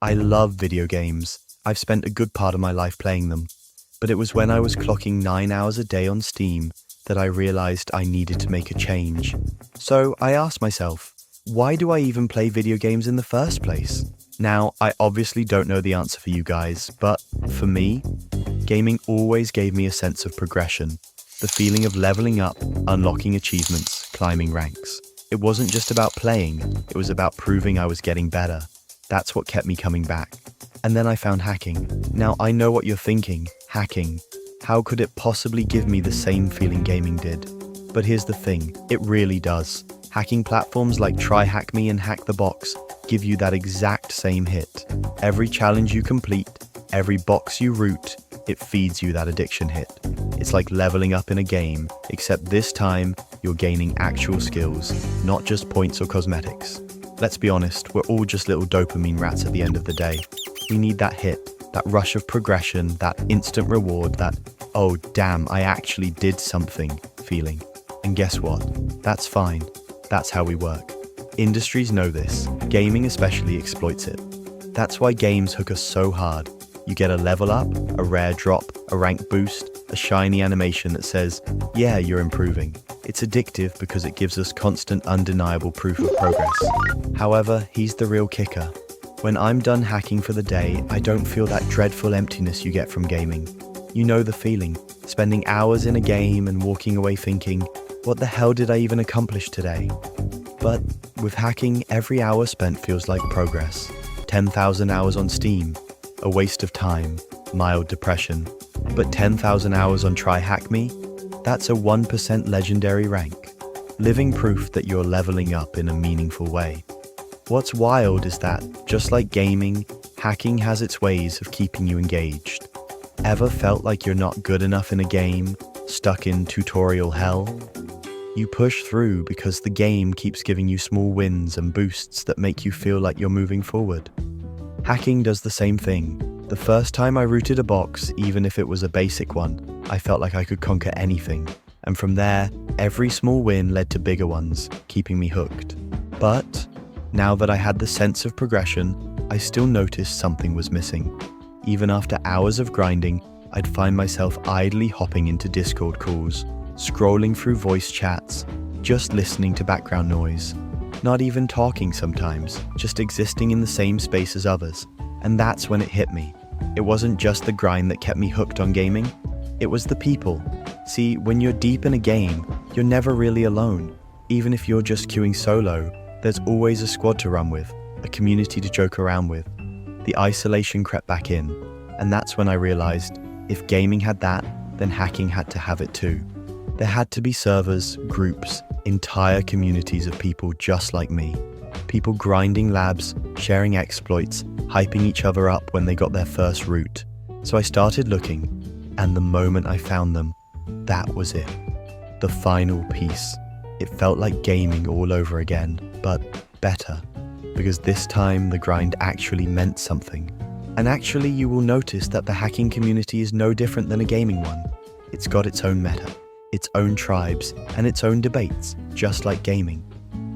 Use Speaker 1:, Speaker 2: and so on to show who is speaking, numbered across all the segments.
Speaker 1: I love video games. I've spent a good part of my life playing them. But it was when I was clocking 9 hours a day on Steam that I realized I needed to make a change. So I asked myself, why do I even play video games in the first place? Now, I obviously don't know the answer for you guys, but for me, gaming always gave me a sense of progression. The feeling of leveling up, unlocking achievements, climbing ranks. It wasn't just about playing, it was about proving I was getting better. That's what kept me coming back. And then I found hacking. Now I know what you're thinking, hacking. How could it possibly give me the same feeling gaming did? But here's the thing, it really does. Hacking platforms like TryHackMe and HackTheBox give you that exact same hit. Every challenge you complete, every box you root, it feeds you that addiction hit. It's like leveling up in a game, except this time you're gaining actual skills, not just points or cosmetics. Let's be honest, we're all just little dopamine rats at the end of the day. We need that hit, that rush of progression, that instant reward, that, oh damn, I actually did something feeling. And guess what? That's fine. That's how we work. Industries know this. Gaming especially exploits it. That's why games hook us so hard. You get a level up, a rare drop, a rank boost, a shiny animation that says, yeah, you're improving. It's addictive because it gives us constant, undeniable proof of progress. However, here's the real kicker. When I'm done hacking for the day, I don't feel that dreadful emptiness you get from gaming. You know the feeling, spending hours in a game and walking away thinking, what the hell did I even accomplish today? But with hacking, every hour spent feels like progress. 10,000 hours on Steam, a waste of time, mild depression. But 10,000 hours on TryHackMe, that's a 1% legendary rank. Living proof that you're leveling up in a meaningful way. What's wild is that, just like gaming, hacking has its ways of keeping you engaged. Ever felt like you're not good enough in a game, stuck in tutorial hell? You push through because the game keeps giving you small wins and boosts that make you feel like you're moving forward. Hacking does the same thing. The first time I rooted a box, even if it was a basic one, I felt like I could conquer anything. And from there, every small win led to bigger ones, keeping me hooked. But now that I had the sense of progression, I still noticed something was missing. Even after hours of grinding, I'd find myself idly hopping into Discord calls, scrolling through voice chats, just listening to background noise. Not even talking sometimes, just existing in the same space as others. And that's when it hit me. It wasn't just the grind that kept me hooked on gaming, it was the people. See, when you're deep in a game, you're never really alone. Even if you're just queuing solo, there's always a squad to run with, a community to joke around with. The isolation crept back in, and that's when I realized, if gaming had that, then hacking had to have it too. There had to be servers, groups, entire communities of people just like me. People grinding labs, sharing exploits, hyping each other up when they got their first root. So I started looking, and the moment I found them, that was it. The final piece. It felt like gaming all over again, but better. Because this time the grind actually meant something. And actually you will notice that the hacking community is no different than a gaming one. It's got its own meta, its own tribes, and its own debates, just like gaming.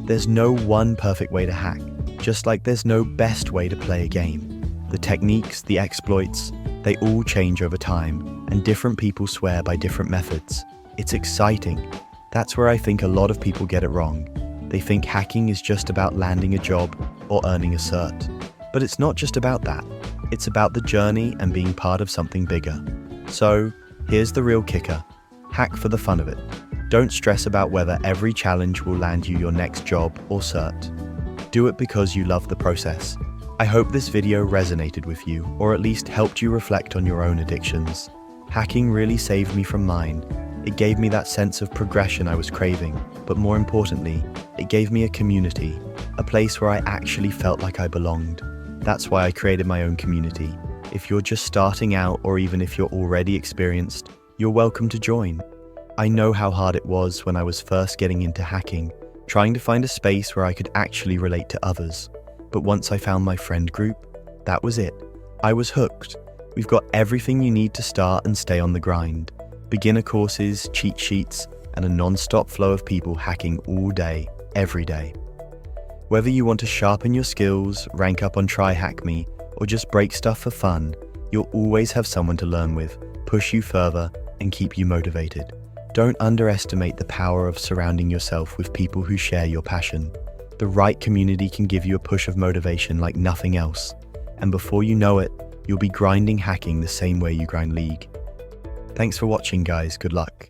Speaker 1: There's no one perfect way to hack, just like there's no best way to play a game. The techniques, the exploits, they all change over time, and different people swear by different methods. It's exciting. That's where I think a lot of people get it wrong. They think hacking is just about landing a job or earning a cert. But it's not just about that. It's about the journey and being part of something bigger. So, here's the real kicker. Hack for the fun of it. Don't stress about whether every challenge will land you your next job or cert. Do it because you love the process. I hope this video resonated with you, or at least helped you reflect on your own addictions. Hacking really saved me from mine. It gave me that sense of progression I was craving, but more importantly, it gave me a community, a place where I actually felt like I belonged. That's why I created my own community. If you're just starting out, or even if you're already experienced, you're welcome to join. I know how hard it was when I was first getting into hacking, trying to find a space where I could actually relate to others. But once I found my friend group, that was it. I was hooked. We've got everything you need to start and stay on the grind. Beginner courses, cheat sheets, and a non-stop flow of people hacking all day, every day. Whether you want to sharpen your skills, rank up on TryHackMe, or just break stuff for fun, you'll always have someone to learn with, push you further, and keep you motivated. Don't underestimate the power of surrounding yourself with people who share your passion. The right community can give you a push of motivation like nothing else, and before you know it, you'll be grinding hacking the same way you grind League. Thanks for watching, guys. Good luck.